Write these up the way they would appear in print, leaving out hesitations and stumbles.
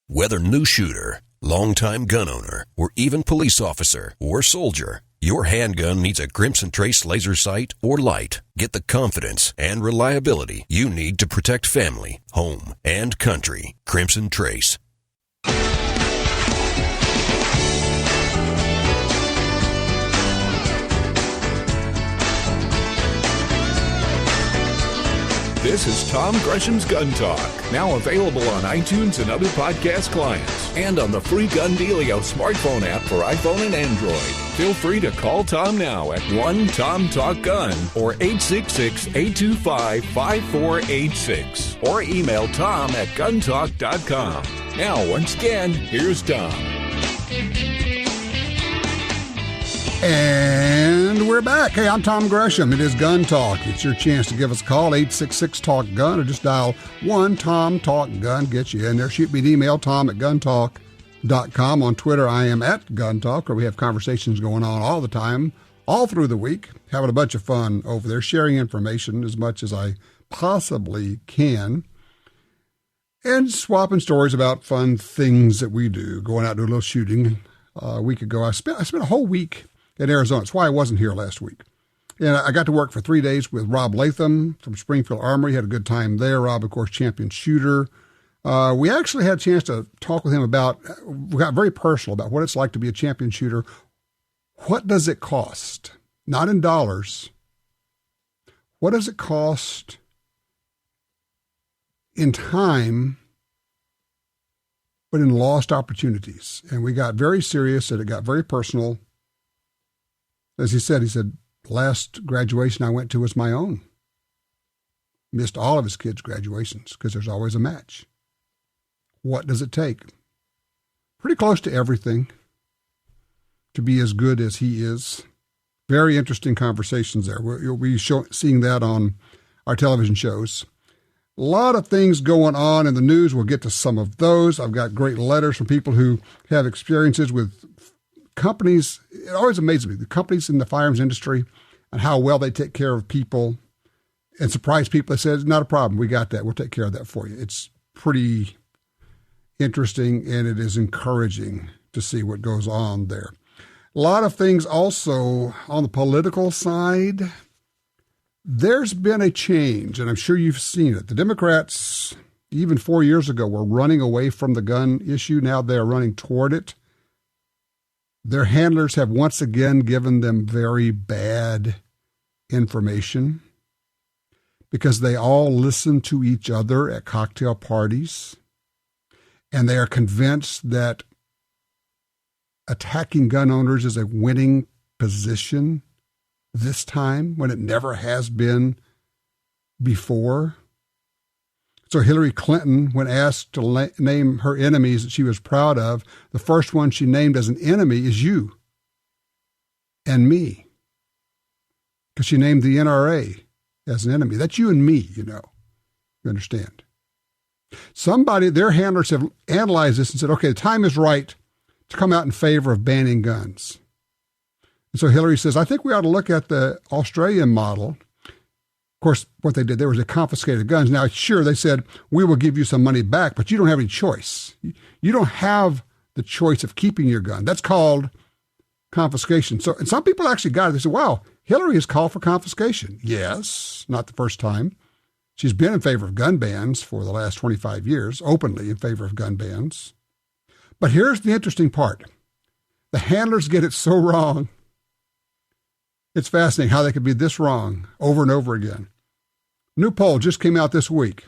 Whether new shooter, longtime gun owner, or even police officer or soldier, your handgun needs a Crimson Trace laser sight or light. Get the confidence and reliability you need to protect family, home, and country. Crimson Trace. This is Tom Gresham's Gun Talk, now available on iTunes and other podcast clients, and on the free Gun Dealio smartphone app for iPhone and Android. Feel free to call Tom now at 1-TOM-TALK-GUN or 866-825-5486, or email Tom at guntalk.com. Now, once again, here's Tom. And we're back. Hey, I'm Tom Gresham. It is Gun Talk. It's your chance to give us a call, 866-TALK-GUN, or just dial 1-TOM-TALK-GUN. Get you in there. Shoot me an email, tom@guntalk.com. On Twitter, I am at GunTalk, where we have conversations going on all the time, all through the week, having a bunch of fun over there, sharing information as much as I possibly can, and swapping stories about fun things that we do, going out to a little shooting. A week ago, I spent a whole week in Arizona. That's why I wasn't here last week. And I got to work for 3 days with Rob Latham from Springfield Armory. Had a good time there. Rob, of course, champion shooter. We actually had a chance to talk with him we got very personal about what it's like to be a champion shooter. What does it cost? Not in dollars. What does it cost in time, but in lost opportunities? And we got very serious and it got very personal. As he said, the last graduation I went to was my own. Missed all of his kids' graduations because there's always a match. What does it take? Pretty close to everything to be as good as he is. Very interesting conversations there. You'll be seeing that on our television shows. A lot of things going on in the news. We'll get to some of those. I've got great letters from people who have experiences with companies. It always amazes me, the companies in the firearms industry and how well they take care of people and surprise people. They said, it's not a problem. We got that. We'll take care of that for you. It's pretty interesting, and it is encouraging to see what goes on there. A lot of things also on the political side. There's been a change, and I'm sure you've seen it. The Democrats, even 4 years ago, were running away from the gun issue. Now they're running toward it. Their handlers have once again given them very bad information because they all listen to each other at cocktail parties, and they are convinced that attacking gun owners is a winning position this time when it never has been before. So Hillary Clinton, when asked to name her enemies that she was proud of, the first one she named as an enemy is you and me, because she named the NRA as an enemy. That's you and me, you understand. Their handlers have analyzed this and said, okay, the time is right to come out in favor of banning guns. And so Hillary says, I think we ought to look at the Australian model. Of course, what they did there was they confiscated guns. Now, sure, they said, we will give you some money back, but you don't have any choice. You don't have the choice of keeping your gun. That's called confiscation. So, and some people actually got it. They said, wow, Hillary has called for confiscation. Yes, not the first time. She's been in favor of gun bans for the last 25 years, openly in favor of gun bans. But here's the interesting part. The handlers get it so wrong. It's fascinating how they could be this wrong over and over again. New poll just came out this week.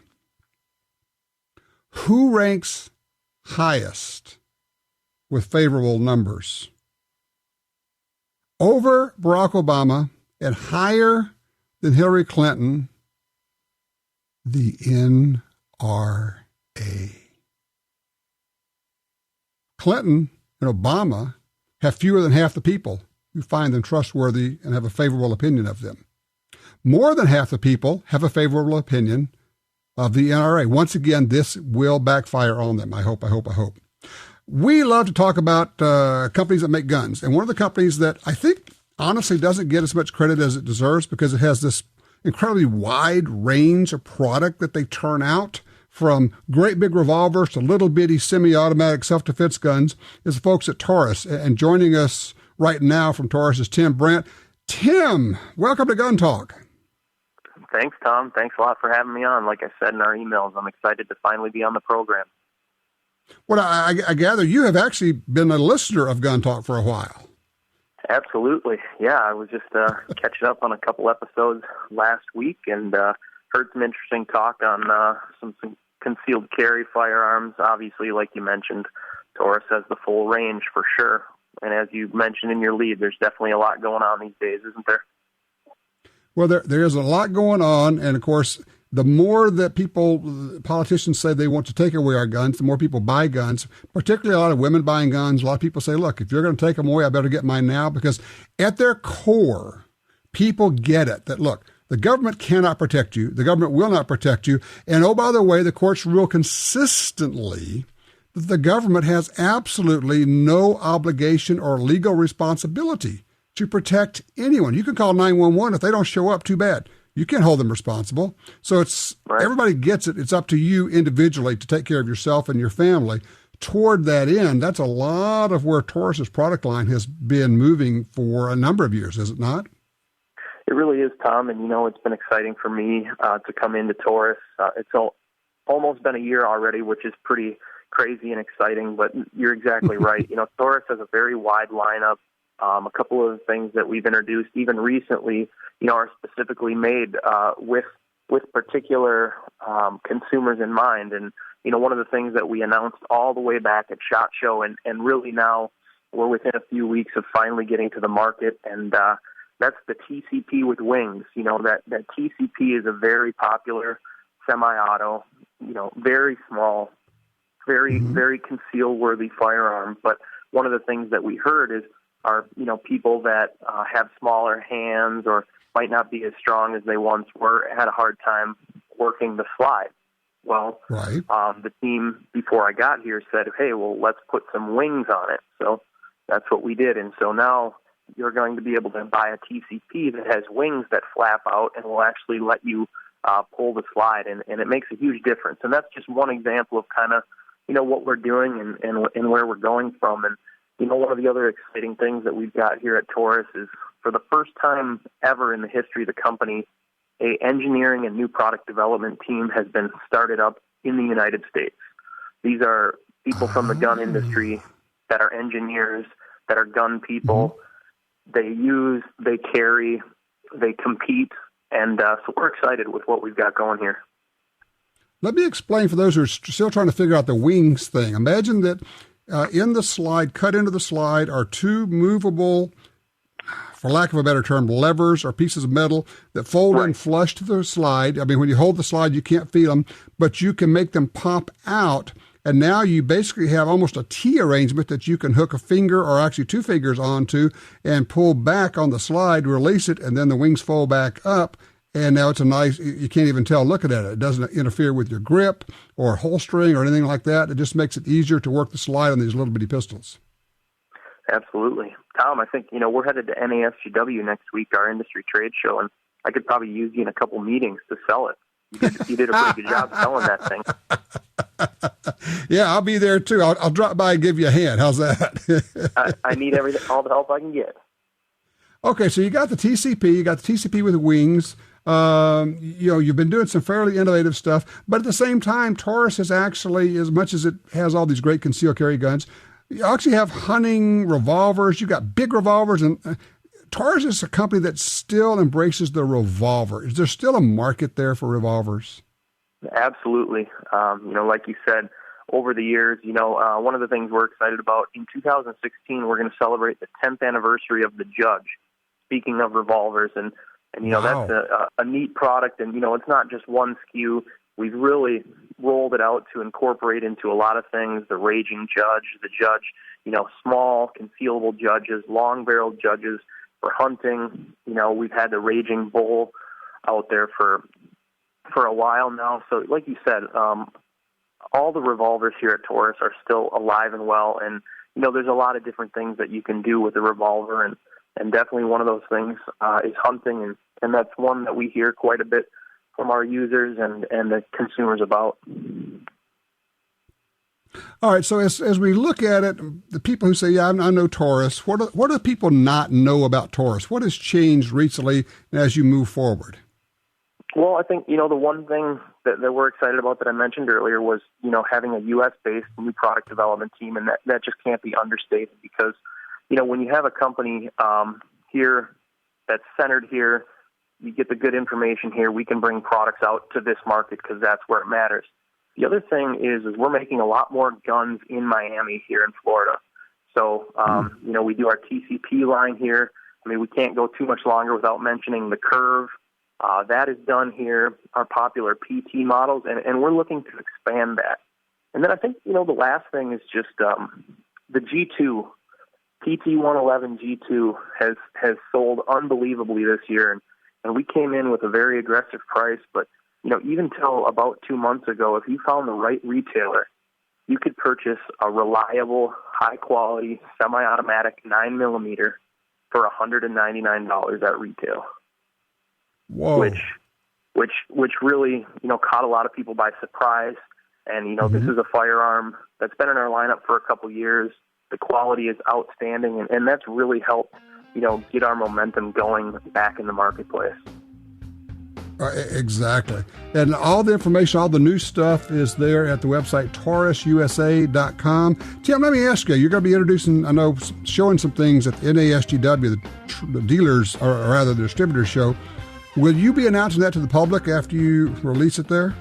Who ranks highest with favorable numbers? Over Barack Obama and higher than Hillary Clinton, the NRA. Clinton and Obama have fewer than half the people who find them trustworthy and have a favorable opinion of them. More than half the people have a favorable opinion of the NRA. Once again, this will backfire on them. I hope. We love to talk about companies that make guns. And one of the companies that I think honestly doesn't get as much credit as it deserves because it has this incredibly wide range of product that they turn out from great big revolvers to little bitty semi-automatic self-defense guns, is the folks at Taurus. And joining us right now from Taurus is Tim Brandt. Tim, welcome to Gun Talk. Thanks, Tom. Thanks a lot for having me on. Like I said in our emails, I'm excited to finally be on the program. Well, I gather you have actually been a listener of Gun Talk for a while. Absolutely. Yeah, I was just catching up on a couple episodes last week and heard some interesting talk on some concealed carry firearms. Obviously, like you mentioned, Taurus has the full range for sure. And as you mentioned in your lead, there's definitely a lot going on these days, isn't there? Well, there's a lot going on. And, of course, the more that politicians say they want to take away our guns, the more people buy guns, particularly a lot of women buying guns. A lot of people say, look, if you're going to take them away, I better get mine now. Because at their core, people get it that, look, the government cannot protect you. The government will not protect you. And, oh, by the way, the courts rule consistently that the government has absolutely no obligation or legal responsibility to protect anyone. You can call 911. If they don't show up, too bad. You can't hold them responsible. So everybody gets it. It's up to you individually to take care of yourself and your family. Toward that end, that's a lot of where Taurus's product line has been moving for a number of years, is it not? It really is, Tom. And, it's been exciting for me to come into Taurus. It's almost been a year already, which is pretty crazy and exciting. But you're exactly right. Taurus has a very wide lineup. A couple of things that we've introduced even recently, are specifically made with particular consumers in mind. And, one of the things that we announced all the way back at SHOT Show, and really now we're within a few weeks of finally getting to the market, and that's the TCP with wings. That TCP is a very popular semi-auto, very small, very conceal-worthy firearm. But one of the things that we heard are people that have smaller hands or might not be as strong as they once were, had a hard time working the slide. Well, right. The team before I got here said, hey, well, let's put some wings on it. So that's what we did. And so now you're going to be able to buy a TCP that has wings that flap out and will actually let you pull the slide. And it makes a huge difference. And that's just one example of kind of, what we're doing and where we're going from. And, one of the other exciting things that we've got here at Taurus is for the first time ever in the history of the company, a engineering and new product development team has been started up in the United States. These are people from the gun industry that are engineers, that are gun people. They use, they carry, they compete, and so we're excited with what we've got going here. Let me explain for those who are still trying to figure out the wings thing. Imagine that in the slide, cut into the slide, are two movable, for lack of a better term, levers or pieces of metal that fold in flush to the slide. I mean, when you hold the slide, you can't feel them, but you can make them pop out. And now you basically have almost a T arrangement that you can hook a finger or actually two fingers onto and pull back on the slide, release it, and then the wings fold back up. And now it's you can't even tell looking at it. It doesn't interfere with your grip or holstering or anything like that. It just makes it easier to work the slide on these little bitty pistols. Absolutely. Tom, I think, we're headed to NASGW next week, our industry trade show, and I could probably use you in a couple meetings to sell it. You did a pretty good job selling that thing. Yeah, I'll be there too. I'll drop by and give you a hand. How's that? I need all the help I can get. Okay, so you got the TCP with wings. You've been doing some fairly innovative stuff, but at the same time, Taurus is actually, as much as it has all these great concealed carry guns, you actually have hunting revolvers. You got big revolvers, and Taurus is a company that still embraces the revolver. Is there still a market there for revolvers? Absolutely. Like you said, over the years, one of the things we're excited about in 2016, we're going to celebrate the 10th anniversary of the Judge. Speaking of revolvers, and wow. That's a neat product, and it's not just one SKU. We've really rolled it out to incorporate into a lot of things. The Raging Judge, the Judge, small concealable judges, long-barreled judges for hunting. We've had the Raging Bull out there for a while now. So, like you said, all the revolvers here at Taurus are still alive and well, and there's a lot of different things that you can do with a revolver, and definitely one of those things is hunting, and that's one that we hear quite a bit from our users and the consumers about. All right, so as we look at it, the people who say, yeah, I know Taurus, what do people not know about Taurus? What has changed recently as you move forward? Well, I think, the one thing that we're excited about that I mentioned earlier was, having a U.S.-based new product development team, and that just can't be understated because, when you have a company here that's centered here, you get the good information here, we can bring products out to this market because that's where it matters. The other thing is we're making a lot more guns in Miami here in Florida. So, we do our TCP line here. I mean, we can't go too much longer without mentioning the Curve. That is done here, our popular PT models, and we're looking to expand that. And then I think, the last thing is just the G2, PT111 G2 has sold unbelievably this year, and we came in with a very aggressive price, but even till about 2 months ago, if you found the right retailer, you could purchase a reliable, high-quality, semi-automatic 9mm for $199 at retail. Whoa. Which really, caught a lot of people by surprise. And, This is a firearm that's been in our lineup for a couple years. The quality is outstanding, and that's really helped, get our momentum going back in the marketplace. Exactly. And all the information, all the new stuff is there at the website, taurususa.com. Tim, let me ask you, you're going to be introducing, showing some things at the NASGW, the dealers, or rather the distributors show. Will you be announcing that to the public after you release it there?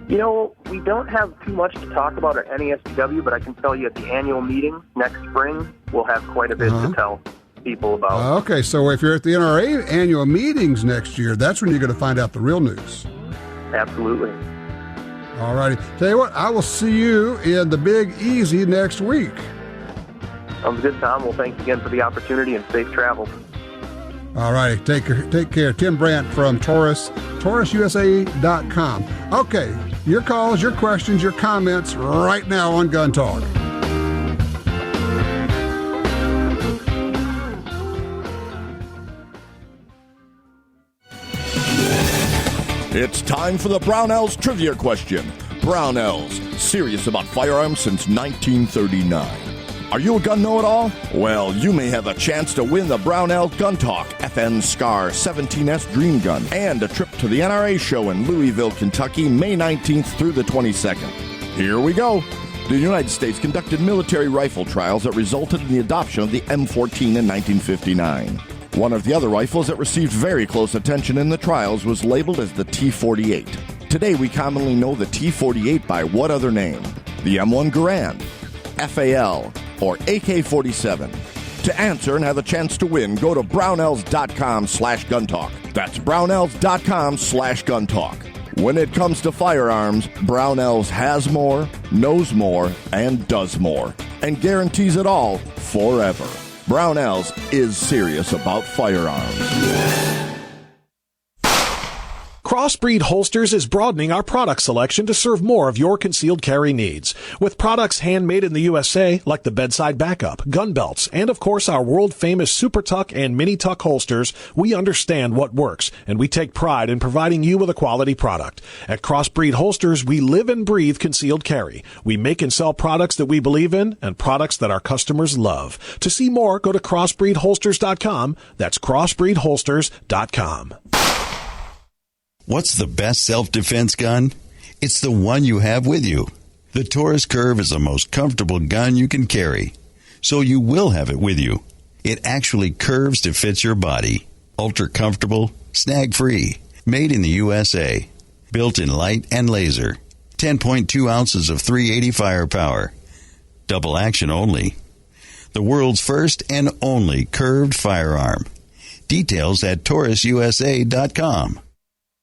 We don't have too much to talk about at NASGW, but I can tell you at the annual meeting next spring, we'll have quite a bit to tell people about. Okay, so if you're at the NRA annual meetings next year, that's when you're going to find out the real news. Absolutely. All righty. Tell you what, I will see you in the Big Easy next week. Sounds good, Tom. Well, thanks again for the opportunity and safe travels. All righty. Take care. Tim Brandt from Taurus, taurususa.com. Okay, your calls, your questions, your comments right now on Gun Talk. It's time for the Brownells Trivia Question. Brownells, serious about firearms since 1939. Are you a gun know-it-all? Well, you may have a chance to win the Brownells GUNTALK FN SCAR 17S Dream Gun and a trip to the NRA show in Louisville, Kentucky, May 19th through the 22nd. Here we go. The United States conducted military rifle trials that resulted in the adoption of the M14 in 1959. One of the other rifles that received very close attention in the trials was labeled as the T-48. Today we commonly know the T-48 by what other name? The M1 Garand, FAL, or AK-47? To answer and have a chance to win, go to brownells.com/guntalk. That's brownells.com/guntalk. When it comes to firearms, Brownells has more, knows more, and does more, and guarantees it all forever. Brownells is serious about firearms. Crossbreed Holsters is broadening our product selection to serve more of your concealed carry needs. With products handmade in the USA, like the bedside backup, gun belts, and of course our world-famous Super Tuck and Mini Tuck holsters, we understand what works, and we take pride in providing you with a quality product. At Crossbreed Holsters, we live and breathe concealed carry. We make and sell products that we believe in and products that our customers love. To see more, go to crossbreedholsters.com. That's crossbreedholsters.com. What's the best self-defense gun? It's the one you have with you. The Taurus Curve is the most comfortable gun you can carry, so you will have it with you. It actually curves to fit your body. Ultra comfortable, snag-free, made in the USA, built in light and laser. 10.2 ounces of .380 firepower. Double action only. The world's first and only curved firearm. Details at taurususa.com.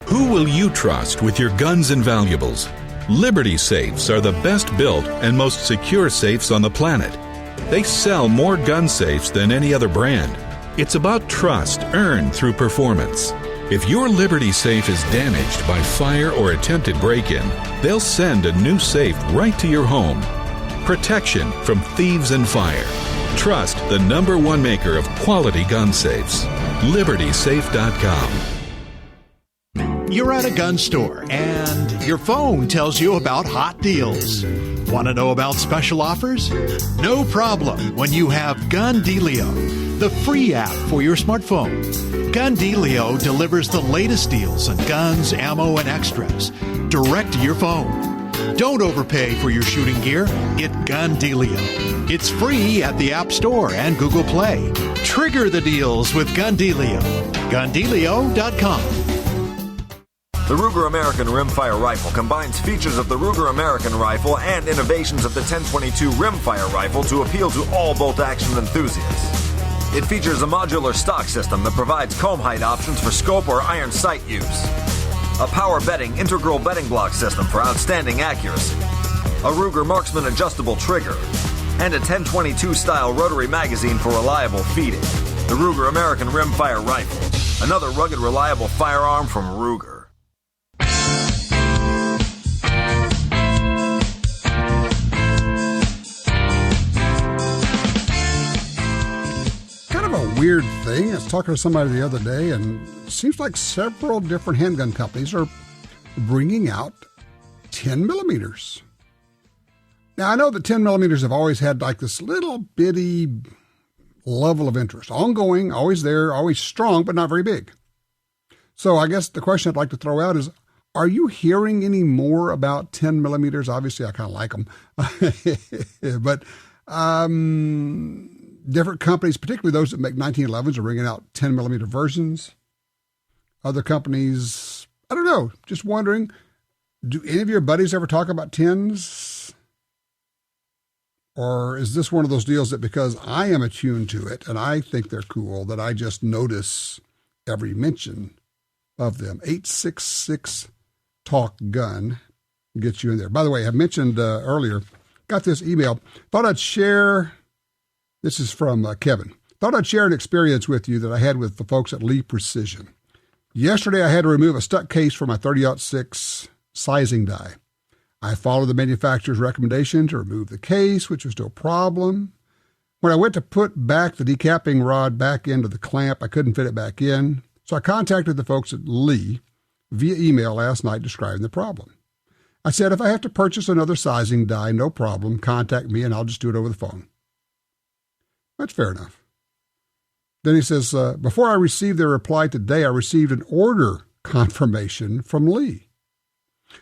Who will you trust with your guns and valuables? Liberty safes are the best built and most secure safes on the planet. They sell more gun safes than any other brand. It's about trust earned through performance. If your Liberty safe is damaged by fire or attempted break-in, they'll send a new safe right to your home. Protection from thieves and fire. Trust the #1 maker of quality gun safes. LibertySafe.com. You're at a gun store and your phone tells you about hot deals. Want to know about special offers? No problem when you have Gun Dealio, the free app for your smartphone. Gun Dealio delivers the latest deals on guns, ammo, and extras direct to your phone. Don't overpay for your shooting gear. Get Gun Dealio. It's free at the App Store and Google Play. Trigger the deals with Gun Dealio. GunDealio.com. The Ruger American Rimfire Rifle combines features of the Ruger American Rifle and innovations of the 1022 Rimfire Rifle to appeal to all bolt-action enthusiasts. It features a modular stock system that provides comb height options for scope or iron sight use, a power bedding integral bedding block system for outstanding accuracy, a Ruger Marksman adjustable trigger, and a 1022 style rotary magazine for reliable feeding. The Ruger American Rimfire Rifle, another rugged, reliable firearm from Ruger. Weird thing. I was talking to somebody the other day, and it seems like several different handgun companies are bringing out 10 millimeters. Now, I know that 10 millimeters have always had like this little bitty level of interest, ongoing, always there, always strong, but not very big. So I guess the question I'd like to throw out is, are you hearing any more about 10 millimeters? Obviously, I kind of like them. But different companies, particularly those that make 1911s, are bringing out 10 millimeter versions. Other companies, I don't know, just wondering, do any of your buddies ever talk about 10s? Or is this one of those deals that because I am attuned to it and I think they're cool, that I just notice every mention of them? 866 Talk Gun gets you in there. By the way, I mentioned earlier, got this email, thought I'd share. This is from Kevin. Thought I'd share an experience with you that I had with the folks at Lee Precision. Yesterday, I had to remove a stuck case for my 30-06 sizing die. I followed the manufacturer's recommendation to remove the case, which was no problem. When I went to put back the decapping rod back into the clamp, I couldn't fit it back in. So I contacted the folks at Lee via email last night describing the problem. I said, if I have to purchase another sizing die, no problem. Contact me and I'll just do it over the phone. That's fair enough. Then he says, before I received their reply today, I received an order confirmation from Lee.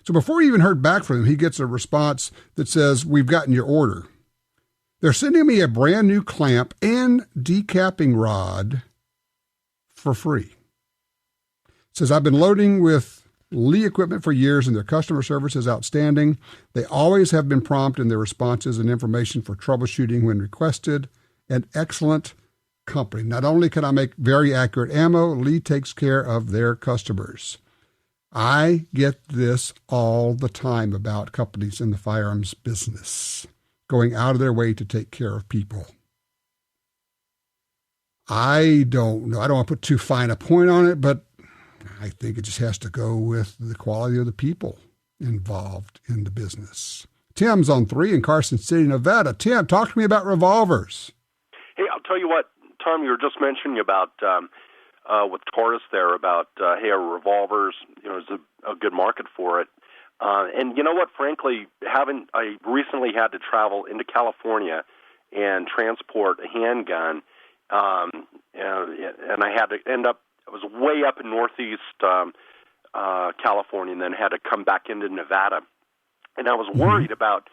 So before he even heard back from him, he gets a response that says, we've gotten your order. They're sending me a brand new clamp and decapping rod for free. It says, I've been loading with Lee equipment for years and their customer service is outstanding. They always have been prompt in their responses and information for troubleshooting when requested. An excellent company. Not only can I make very accurate ammo, Lee takes care of their customers. I get this all the time about companies in the firearms business going out of their way to take care of people. I don't know. I don't want to put too fine a point on it, but I think it just has to go with the quality of the people involved in the business. Tim's on 3 in Carson City, Nevada. Tim, talk to me about revolvers. Hey, I'll tell you what, Tom, you were just mentioning about with Taurus there about our revolvers. There's a good market for it, and you know what? Frankly, I recently had to travel into California and transport a handgun, and I had to end up. I was way up in northeast California, and then had to come back into Nevada, and I was worried about.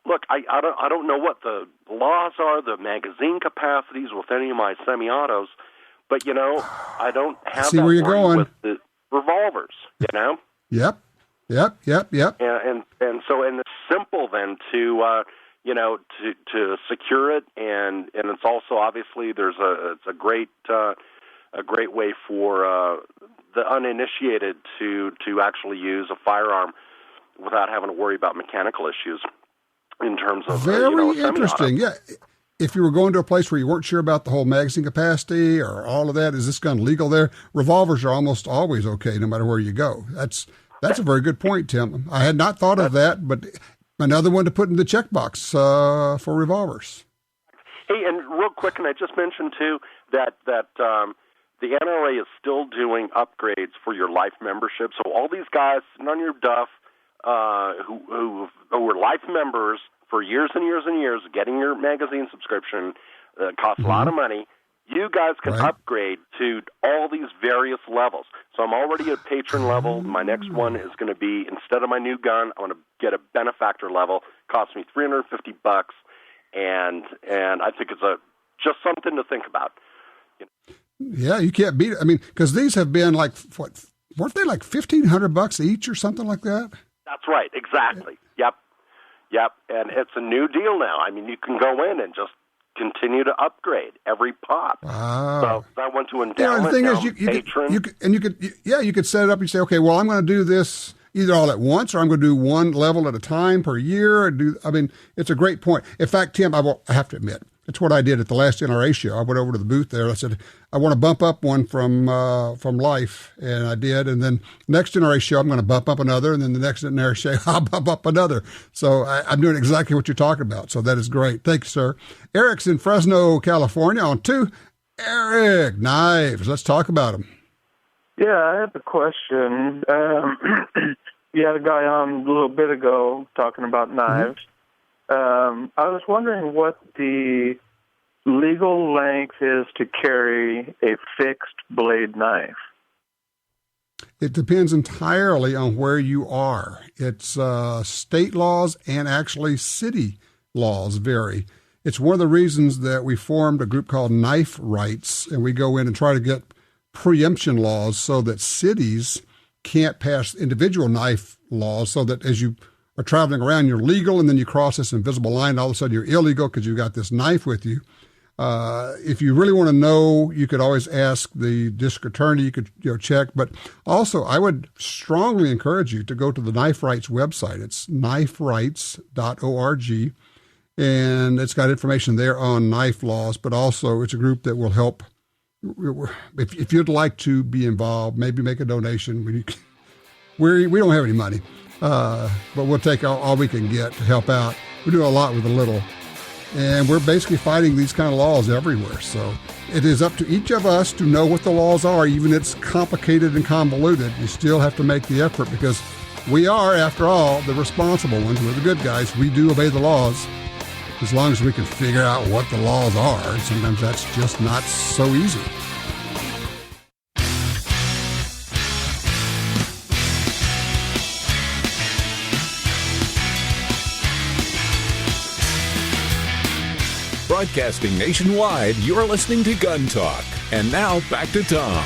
Look, I don't know what the laws are, the magazine capacities with any of my semi-autos, but, I don't have see that where you're worry going with the revolvers, Yep. And so it's simple then to, to secure it, and it's also obviously it's a great way for the uninitiated to actually use a firearm without having to worry about mechanical issues. In terms of very interesting, yeah. If you were going to a place where you weren't sure about the whole magazine capacity or all of that, is this gun legal there? Revolvers are almost always okay, no matter where you go. That's a very good point, Tim. I had not thought of that, but another one to put in the checkbox for revolvers. Hey, and real quick, and I just mentioned too that the NRA is still doing upgrades for your life membership. So all these guys sitting on your duff who were life members for years and years and years, getting your magazine subscription costs a lot of money. You guys can upgrade to all these various levels. So I'm already at patron level. My next one is going to be, instead of my new gun, I want to get a benefactor level. Costs me $350, and I think it's just something to think about. Yeah, you can't beat it. I mean, because these have been like, what, weren't they like $1,500 each or something like that? That's right, exactly. Yep, and it's a new deal now. I mean, you can go in and just continue to upgrade every pop. Wow. So I went to endowment, the thing is, patron. You could set it up. You say, okay, well, I'm going to do this either all at once, or I'm going to do one level at a time per year. It's a great point. In fact, Tim, I have to admit, it's what I did at the last NRA show. I went over to the booth there. I said, I want to bump up one from Life, and I did. And then next NRA show, I'm going to bump up another, and then the next NRA show, I'll bump up another. So I'm doing exactly what you're talking about. So that is great. Thank you, sir. Eric's in Fresno, California on 2. Eric, knives. Let's talk about them. Yeah, I have a question. You had a guy on a little bit ago talking about knives. I was wondering what the legal length is to carry a fixed blade knife. It depends entirely on where you are. It's state laws and actually city laws vary. It's one of the reasons that we formed a group called Knife Rights, and we go in and try to get preemption laws so that cities can't pass individual knife laws, so that as you are traveling around, you're legal, and then you cross this invisible line, and all of a sudden you're illegal because you've got this knife with you. If you really want to know, you could always ask the district attorney. You could check. But also, I would strongly encourage you to go to the Knife Rights website. It's kniferights.org, and it's got information there on knife laws, but also it's a group that will help. If you'd like to be involved, maybe make a donation. We don't have any money. But we'll take all we can get to help out. We do a lot with a little. And we're basically fighting these kind of laws everywhere. So it is up to each of us to know what the laws are. Even if it's complicated and convoluted, you still have to make the effort, because we are, after all, the responsible ones. We're the good guys. We do obey the laws as long as we can figure out what the laws are. And sometimes that's just not so easy. Broadcasting nationwide, you're listening to Gun Talk. And now, back to Tom.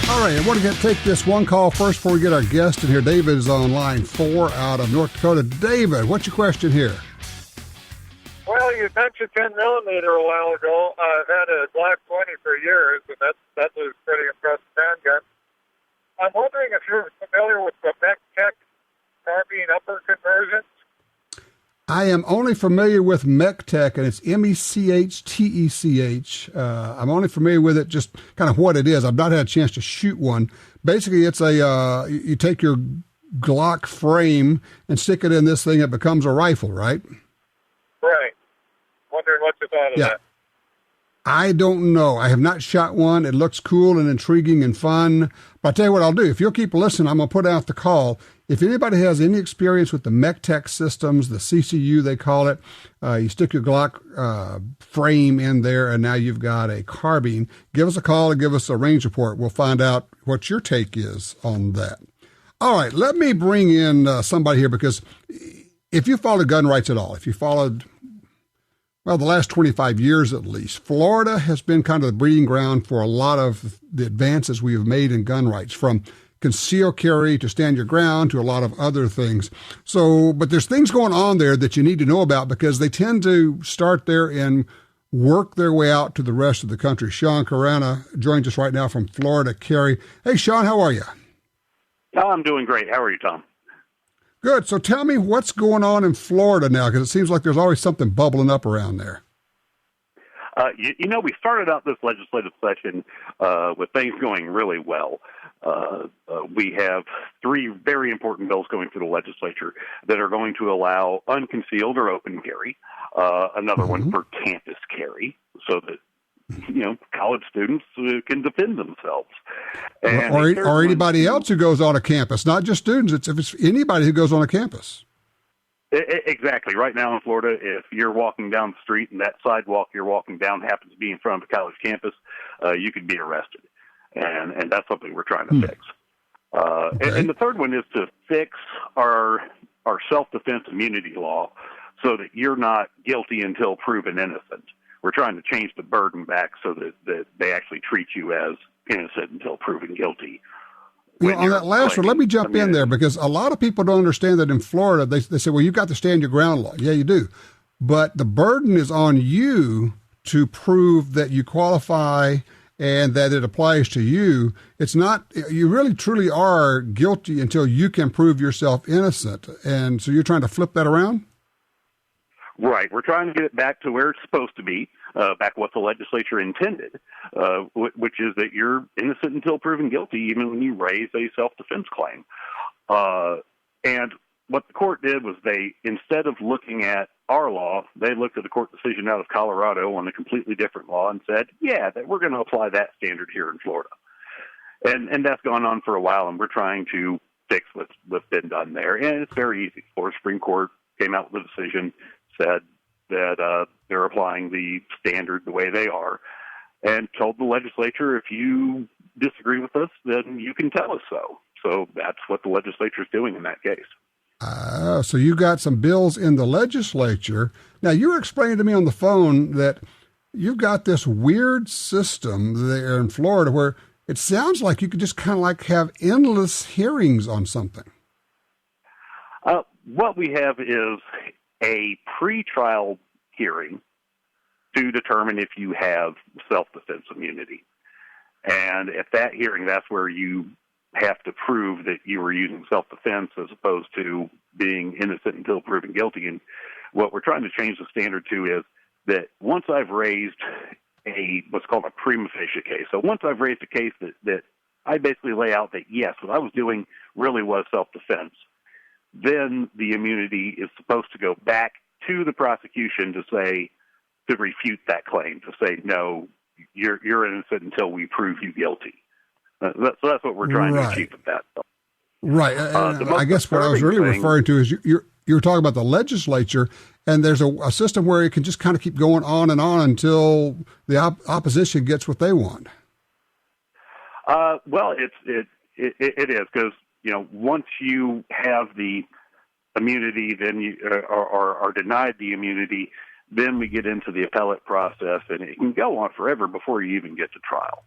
All right, I want to take this one call first before we get our guest in here. David is on line 4 out of North Dakota. David, what's your question here? Well, you mentioned 10 millimeter a while ago. I've had a Glock 20 for years, and that's a pretty impressive handgun. I'm wondering if you're familiar with the MEC-TEC carbine upper conversions. I am only familiar with MEC-TEC, and it's MECHTECH. I'm only familiar with it, just kind of what it is. I've not had a chance to shoot one. Basically, it's you take your Glock frame and stick it in this thing. It becomes a rifle, right? Right. Wondering what you thought of that. I don't know. I have not shot one. It looks cool and intriguing and fun. But I'll tell you what I'll do. If you'll keep listening, I'm going to put out the call. If anybody has any experience with the MEC-TEC systems, the CCU they call it, you stick your Glock frame in there, and now you've got a carbine. Give us a call and give us a range report. We'll find out what your take is on that. All right, let me bring in somebody here, because if you followed gun rights at all, if you followed, well, the last 25 years at least, Florida has been kind of the breeding ground for a lot of the advances we have made in gun rights, from concealed carry to stand your ground to a lot of other things. So, but there's things going on there that you need to know about, because they tend to start there and work their way out to the rest of the country. Sean Caranna joins us right now from Florida Carry. Hey, Sean, how are you? Oh, I'm doing great. How are you, Tom? Good. So tell me what's going on in Florida now, because it seems like there's always something bubbling up around there. We started out this legislative session with things going really well. We have 3 very important bills going through the legislature that are going to allow unconcealed or open carry, another one for campus carry, so that college students can defend themselves. And or anybody else who goes on a campus, not just students. If it's anybody who goes on a campus. Exactly. Right now in Florida, if you're walking down the street and that sidewalk you're walking down happens to be in front of a college campus, you could be arrested. And that's something we're trying to fix. And the third one is to fix our self-defense immunity law so that you're not guilty until proven innocent. We're trying to change the burden back so that they actually treat you as innocent until proven guilty. On that last one, let me jump in there because a lot of people don't understand that in Florida, they say, well, you've got to stand your ground law. Yeah, you do. But the burden is on you to prove that you qualify and that it applies to you. It's not, you really truly are guilty until you can prove yourself innocent. And so you're trying to flip that around? Right. We're trying to get it back to where it's supposed to be, back what the legislature intended, which is that you're innocent until proven guilty, even when you raise a self-defense claim. And what the court did was instead of looking at our law, they looked at the court decision out of Colorado on a completely different law and said, that we're going to apply that standard here in Florida. And that's gone on for a while, and we're trying to fix what's been done there. And it's very easy. Florida Supreme Court came out with a decision, said that they're applying the standard the way they are, and told the legislature, if you disagree with us, then you can tell us so. So that's what the legislature is doing in that case. So you got some bills in the legislature. Now, you were explaining to me on the phone that you've got this weird system there in Florida where it sounds like you could just kind of like have endless hearings on something. What we have is a pre-trial hearing to determine if you have self-defense immunity. And at that hearing, that's where you have to prove that you were using self-defense as opposed to being innocent until proven guilty. And what we're trying to change the standard to is that once I've raised what's called a prima facie case. So once I've raised a case that I basically lay out that, yes, what I was doing really was self-defense, then the immunity is supposed to go back to the prosecution to refute that claim, to say, no, you're innocent until we prove you guilty. So that's what we're trying to achieve with that. Right. I guess what I was really referring to is you're talking about the legislature, and there's a system where it can just kind of keep going on and on until the opposition gets what they want. Well, it is because once you have the immunity, then you are denied the immunity. Then we get into the appellate process, and it can go on forever before you even get to trial.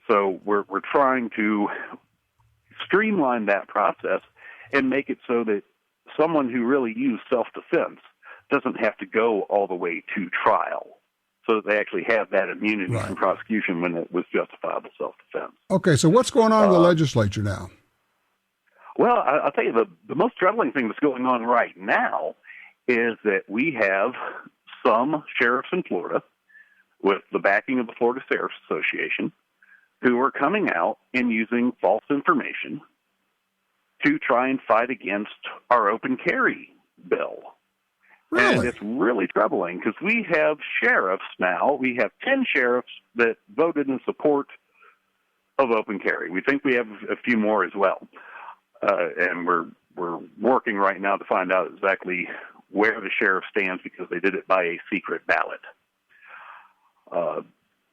So we're trying to streamline that process and make it so that someone who really used self-defense doesn't have to go all the way to trial, so that they actually have that immunity from prosecution when it was justifiable self-defense. Okay, so what's going on in the legislature now? Well, I'll tell you, the most troubling thing that's going on right now is that we have some sheriffs in Florida, with the backing of the Florida Sheriff's Association, who are coming out and using false information to try and fight against our open carry bill. Really? And it's really troubling because we have sheriffs now. We have 10 sheriffs that voted in support of open carry. We think we have a few more as well. And we're working right now to find out exactly where the sheriff stands because they did it by a secret ballot.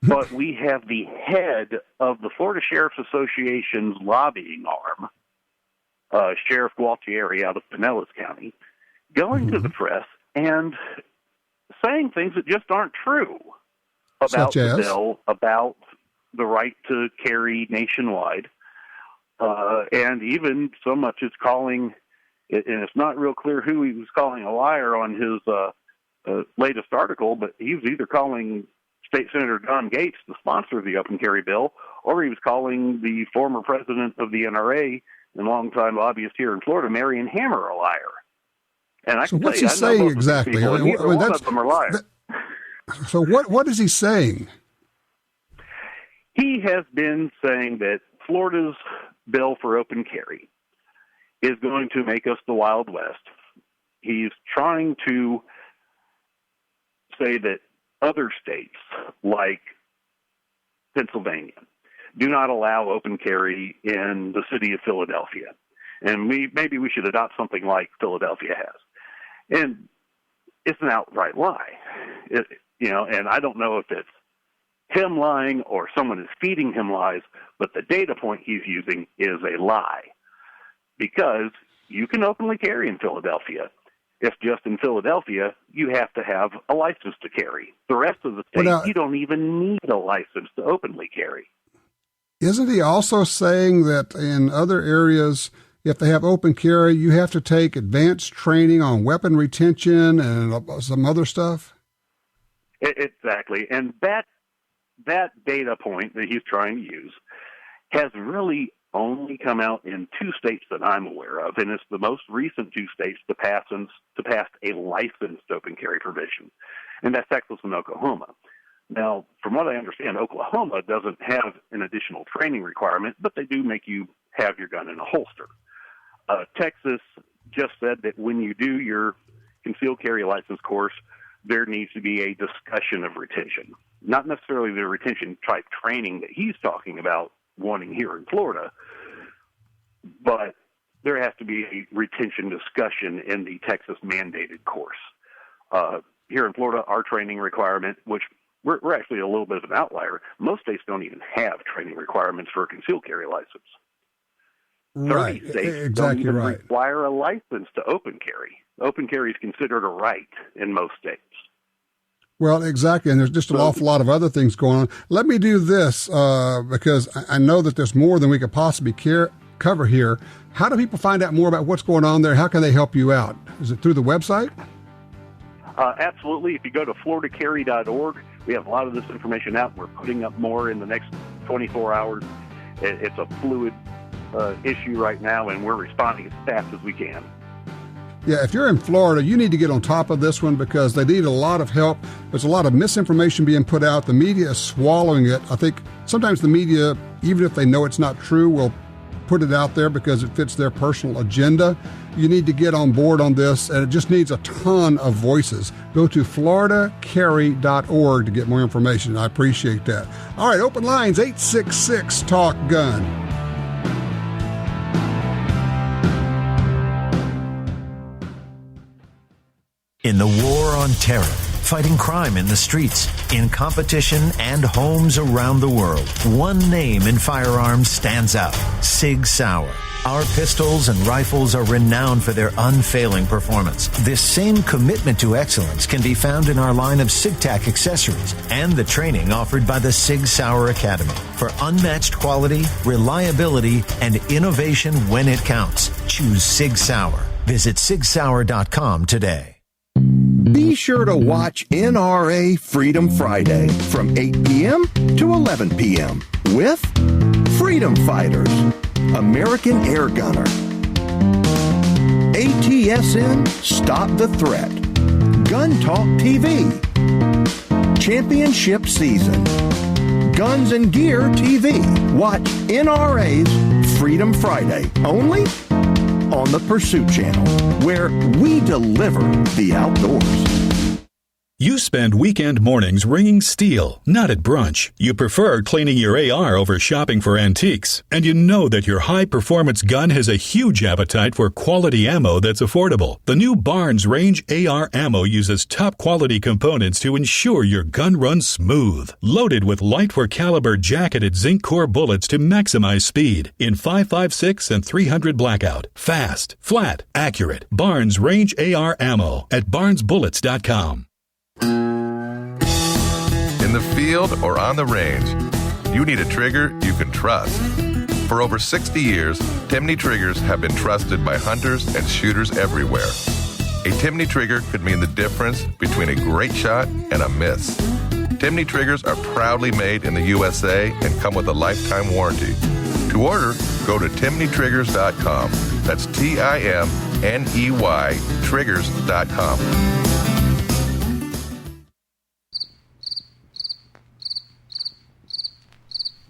But we have the head of the Florida Sheriff's Association's lobbying arm, Sheriff Gualtieri out of Pinellas County, going to the press and saying things that just aren't true about the bill, about the right to carry nationwide, and even so much as calling, and it's not real clear who he was calling a liar on his latest article, but he was either calling State Senator Don Gates, the sponsor of the open carry bill, or he was calling the former president of the NRA and longtime lobbyist here in Florida, Marion Hammer, a liar. And I can what's tell he saying exactly? People, one of them are liars. So what is he saying? He has been saying that Florida's bill for open carry is going to make us the Wild West. He's trying to say that other states like Pennsylvania do not allow open carry in the city of Philadelphia. And maybe we should adopt something like Philadelphia has. And it's an outright lie. And I don't know if it's him lying or someone is feeding him lies, but the data point he's using is a lie. Because you can openly carry in Philadelphia. If just in Philadelphia, you have to have a license to carry. The rest of the state, you don't even need a license to openly carry. Isn't he also saying that in other areas, if they have open carry, you have to take advanced training on weapon retention and some other stuff? Exactly. And that data point that he's trying to use has really only come out in 2 states that I'm aware of, and it's the most recent 2 states to pass a licensed open carry provision, and that's Texas and Oklahoma. Now, from what I understand, Oklahoma doesn't have an additional training requirement, but they do make you have your gun in a holster. Texas just said that when you do your concealed carry license course, there needs to be a discussion of retention. Not necessarily the retention type training that he's talking about wanting here in Florida, but there has to be a retention discussion in the Texas mandated course. Here in Florida, our training requirement, which we're actually a little bit of an outlier, most states don't even have training requirements for a concealed carry license. Right, 30 states exactly don't even right. require a license to open carry. Open carry is considered a right in most states. Well, exactly, and there's just an awful lot of other things going on. Let me do this, because I know that there's more than we could possibly cover here. How do people find out more about what's going on there? How can they help you out? Is it through the website? Absolutely. If you go to floridacarry.org, we have a lot of this information out. We're putting up more in the next 24 hours. It's a fluid issue right now, and we're responding as fast as we can. Yeah, if you're in Florida, you need to get on top of this one because they need a lot of help. There's a lot of misinformation being put out. The media is swallowing it. I think sometimes the media, even if they know it's not true, will put it out there because it fits their personal agenda. You need to get on board on this, and it just needs a ton of voices. Go to floridacarry.org to get more information. I appreciate that. All right, open lines, 866-TALK-GUN. In the war on terror, fighting crime in the streets, in competition and homes around the world, one name in firearms stands out: Sig Sauer. Our pistols and rifles are renowned for their unfailing performance. This same commitment to excellence can be found in our line of SigTac accessories and the training offered by the Sig Sauer Academy. For unmatched quality, reliability, and innovation when it counts, choose Sig Sauer. Visit sigsauer.com today. Be sure to watch NRA Freedom Friday from 8 p.m. to 11 p.m. with Freedom Fighters, American Air Gunner, ATSN Stop the Threat, GUNTALK TV, Championship Season, Guns and Gear TV. Watch NRA's Freedom Friday only on the Pursuit Channel, where we deliver the outdoors. You spend weekend mornings ringing steel, not at brunch. You prefer cleaning your AR over shopping for antiques. And you know that your high-performance gun has a huge appetite for quality ammo that's affordable. The new Barnes Range AR ammo uses top-quality components to ensure your gun runs smooth. Loaded with light-for-caliber jacketed zinc core bullets to maximize speed in 5.56 and 300 blackout. Fast, flat, accurate. Barnes Range AR ammo at barnesbullets.com. In the field or on the range, you need a trigger you can trust. For over 60 years, Timney triggers have been trusted by hunters and shooters everywhere. A Timney trigger could mean the difference between a great shot and a miss. Timney triggers are proudly made in the USA and come with a lifetime warranty. To order, go to timneytriggers.com. That's TIMNEY triggers.com.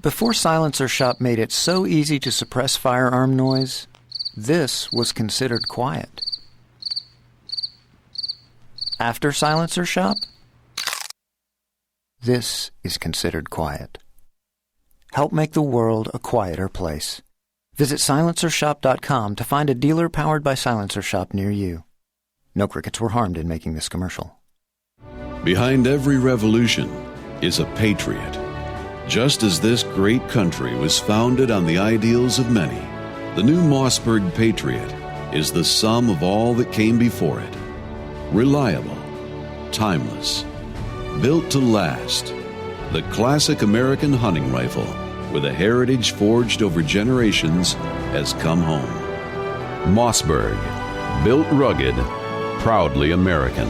Before Silencer Shop made it so easy to suppress firearm noise, this was considered quiet. After Silencer Shop, This is considered quiet. Help make the world a quieter place. Visit silencershop.com to find a dealer powered by Silencer Shop near you. No crickets were harmed in making this commercial. Behind every revolution is a patriot. Just as this great country was founded on the ideals of many, the new Mossberg Patriot is the sum of all that came before it. Reliable, timeless, built to last. The classic American hunting rifle with a heritage forged over generations has come home. Mossberg, built rugged, proudly American.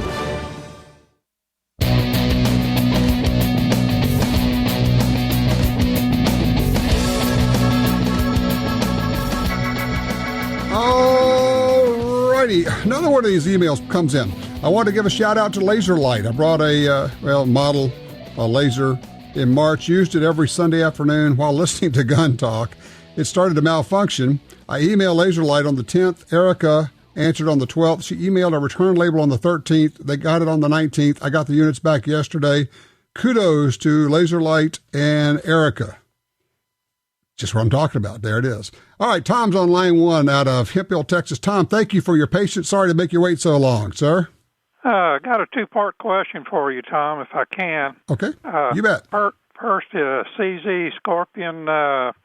Alrighty, another one of these emails comes in. I want to give a shout out to Laser Light. I brought a model, a laser in March, used it every Sunday afternoon while listening to Gun Talk. It started to malfunction. I emailed Laser Light on the 10th. Erica answered on the 12th. She emailed a return label on the 13th. They got it on the 19th. I got the units back yesterday. Kudos to Laser Light and Erica. Just what I'm talking about. There it is. All right, Tom's on line 1 out of Hemphill, Texas. Tom, thank you for your patience. Sorry to make you wait so long, sir. I got a two-part question for you, Tom, if I can. Okay, you bet. First, CZ Scorpion put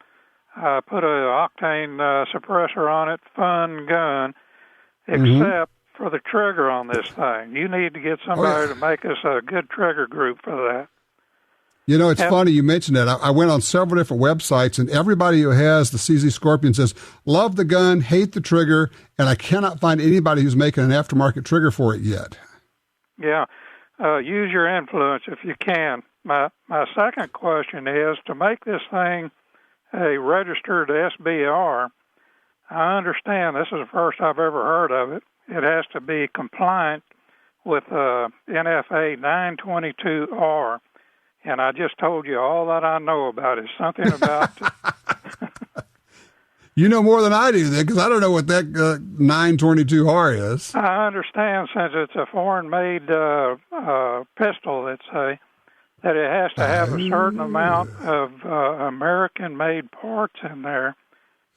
a octane suppressor on it, fun gun, except for the trigger on this thing. You need to get somebody to make us a good trigger group for that. You know, it's funny you mentioned that. I went on several different websites, and everybody who has the CZ Scorpion says, love the gun, hate the trigger, and I cannot find anybody who's making an aftermarket trigger for it yet. Yeah, use your influence if you can. My second question is, to make this thing a registered SBR, I understand this is the first I've ever heard of it. It has to be compliant with NFA 922R. And I just told you all that I know about it. Something about... You know more than I do, then, because I don't know what that 922R is. I understand, since it's a foreign-made pistol, let's say, that it has to have a certain amount of American-made parts in there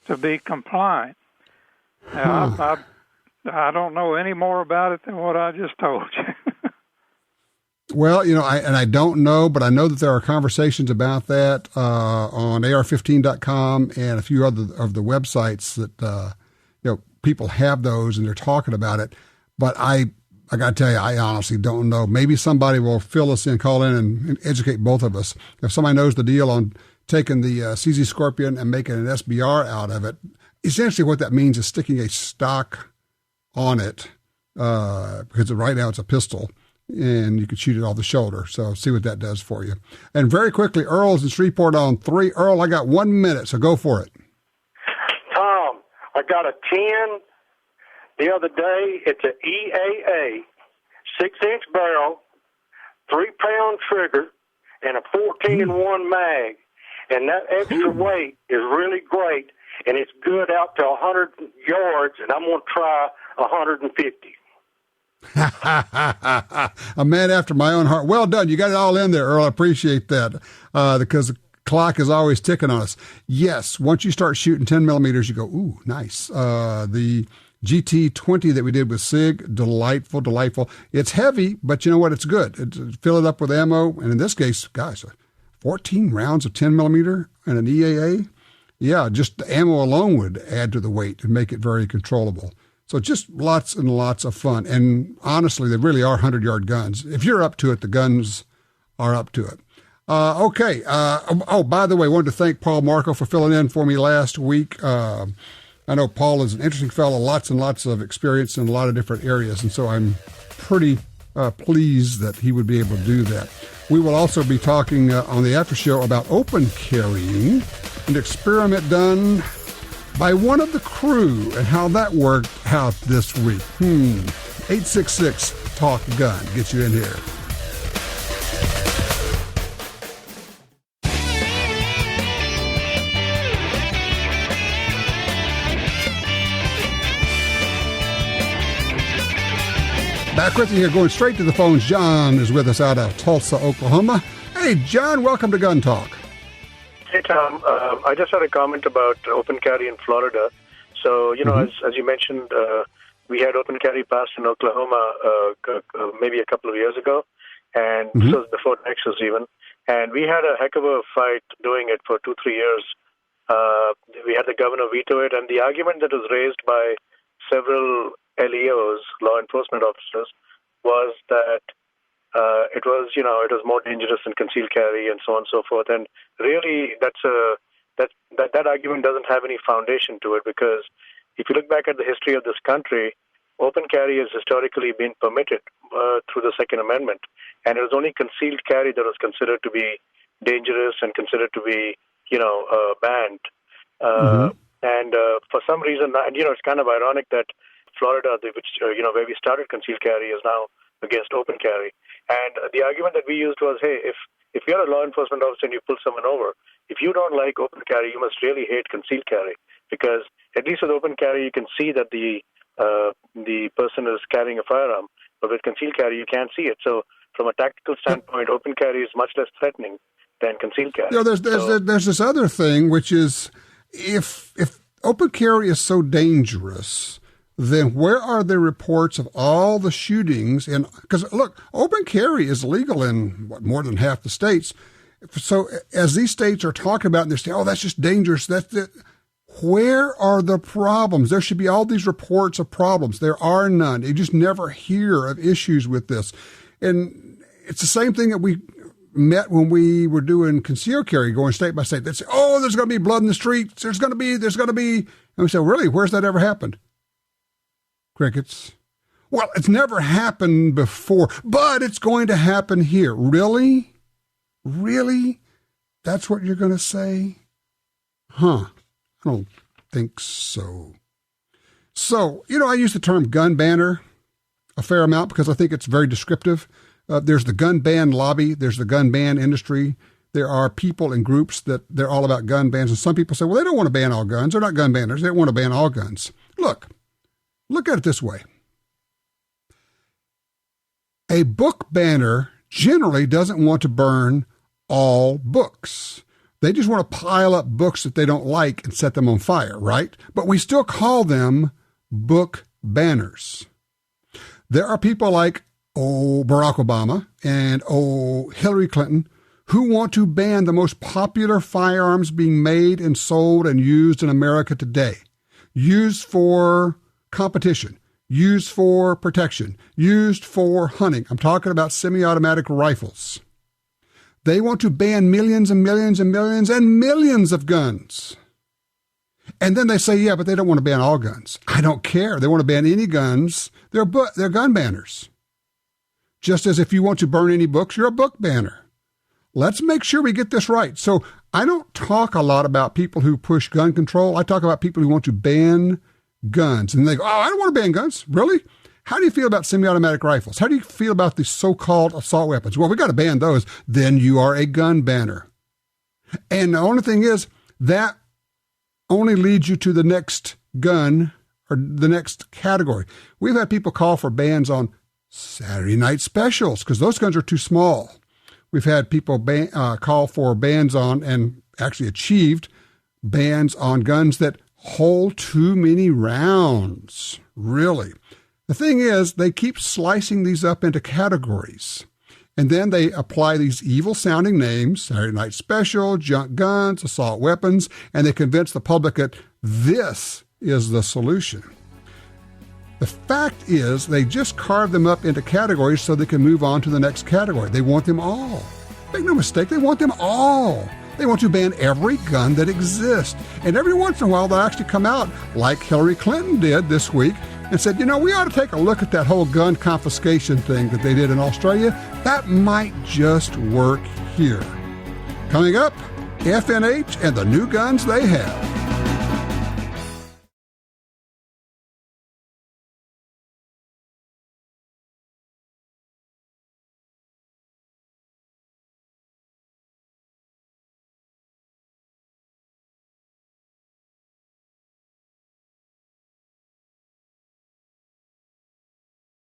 to be compliant. Now, I don't know any more about it than what I just told you. Well, you know, I don't know, but I know that there are conversations about that on AR15.com and a few other of the websites that people have those and they're talking about it. But I got to tell you, I honestly don't know. Maybe somebody will fill us in, call in, and educate both of us. If somebody knows the deal on taking the CZ Scorpion and making an SBR out of it, essentially what that means is sticking a stock on it because right now it's a pistol. And you could shoot it off the shoulder. So see what that does for you. And very quickly, Earl's in Shreveport on 3. Earl, I got 1 minute, so go for it. Tom, I got a 10 the other day. It's an EAA, 6-inch barrel, 3-pound trigger, and a 14-in-1 mag. And that extra weight is really great, and it's good out to 100 yards, and I'm going to try 150. A man after my own heart. Well done. You got it all in there, Earl. I appreciate that because the clock is always ticking on us. Yes, once you start shooting 10 millimeters, you go, ooh, nice. The GT20 that we did with SIG, delightful. It's heavy, but you know what? It's good. Fill it up with ammo. And in this case, guys, 14 rounds of 10 millimeter and an EAA. Yeah, just the ammo alone would add to the weight and make it very controllable. So just lots and lots of fun. And honestly, they really are 100-yard guns. If you're up to it, the guns are up to it. Okay. By the way, I wanted to thank Paul Marco for filling in for me last week. I know Paul is an interesting fellow, lots and lots of experience in a lot of different areas. And so I'm pretty pleased that he would be able to do that. We will also be talking on the after show about open carrying, an experiment done by one of the crew and how that worked out this week. 866 Talk Gun gets you in here. Back with you here, going straight to the phones. John is with us out of Tulsa, Oklahoma. Hey, John, welcome to Gun Talk. Hey, Tom. I just had a comment about open carry in Florida. So, as you mentioned, we had open carry passed in Oklahoma maybe a couple of years ago, and this was before Texas even. And we had a heck of a fight doing it for 2-3 years. We had the governor veto it, and the argument that was raised by several LEOs, law enforcement officers, was that it was more dangerous than concealed carry and so on and so forth. And really, that argument doesn't have any foundation to it, because if you look back at the history of this country, open carry has historically been permitted through the Second Amendment, and it was only concealed carry that was considered to be dangerous and considered to be, banned. And for some reason, it's kind of ironic that Florida, where we started concealed carry, is now against open carry. And the argument that we used was, hey, if you're a law enforcement officer and you pull someone over, if you don't like open carry, you must really hate concealed carry, because at least with open carry, you can see that the person is carrying a firearm, but with concealed carry, you can't see it. So from a tactical standpoint, open carry is much less threatening than concealed carry. There's this other thing, which is if open carry is so dangerous, then where are the reports of all the shootings? Because, look, open carry is legal in more than half the states. So as these states are talking about, and they're saying, oh, that's just dangerous, that's it. Where are the problems? There should be all these reports of problems. There are none. You just never hear of issues with this. And it's the same thing that we met when we were doing concealed carry, going state by state. They'd say, oh, there's going to be blood in the streets. There's going to be. And we said, really? Where's that ever happened? Crickets. Well, it's never happened before, but it's going to happen here. Really? Really? That's what you're going to say? Huh. I don't think so. So, I use the term gun banner a fair amount because I think it's very descriptive. There's the gun ban lobby. There's the gun ban industry. There are people and groups that they're all about gun bans. And some people say, well, they don't want to ban all guns. They're not gun banners. They don't want to ban all guns. Look at it this way. A book banner generally doesn't want to burn all books. They just want to pile up books that they don't like and set them on fire, right? But we still call them book banners. There are people like, Barack Obama and, Hillary Clinton who want to ban the most popular firearms being made and sold and used in America today. Used for competition, used for protection, used for hunting. I'm talking about semi-automatic rifles. They want to ban millions and millions and millions and millions of guns. And then they say, yeah, but they don't want to ban all guns. I don't care. They want to ban any guns. They're gun banners. Just as if you want to burn any books, you're a book banner. Let's make sure we get this right. So I don't talk a lot about people who push gun control. I talk about people who want to ban guns. And they go, I don't want to ban guns. Really? How do you feel about semi-automatic rifles? How do you feel about the so-called assault weapons? Well, we got to ban those. Then you are a gun banner. And the only thing is, that only leads you to the next gun or the next category. We've had people call for bans on Saturday night specials because those guns are too small. We've had people call for bans on, and actually achieved bans on, guns that hold too many rounds. Really. The thing is, they keep slicing these up into categories, and then they apply these evil-sounding names, Saturday Night Special, junk guns, assault weapons, and they convince the public that this is the solution. The fact is, they just carve them up into categories so they can move on to the next category. They want them all. Make no mistake, they want them all. They want to ban every gun that exists. And every once in a while, they'll actually come out, like Hillary Clinton did this week, and said, we ought to take a look at that whole gun confiscation thing that they did in Australia. That might just work here. Coming up, FNH and the new guns they have.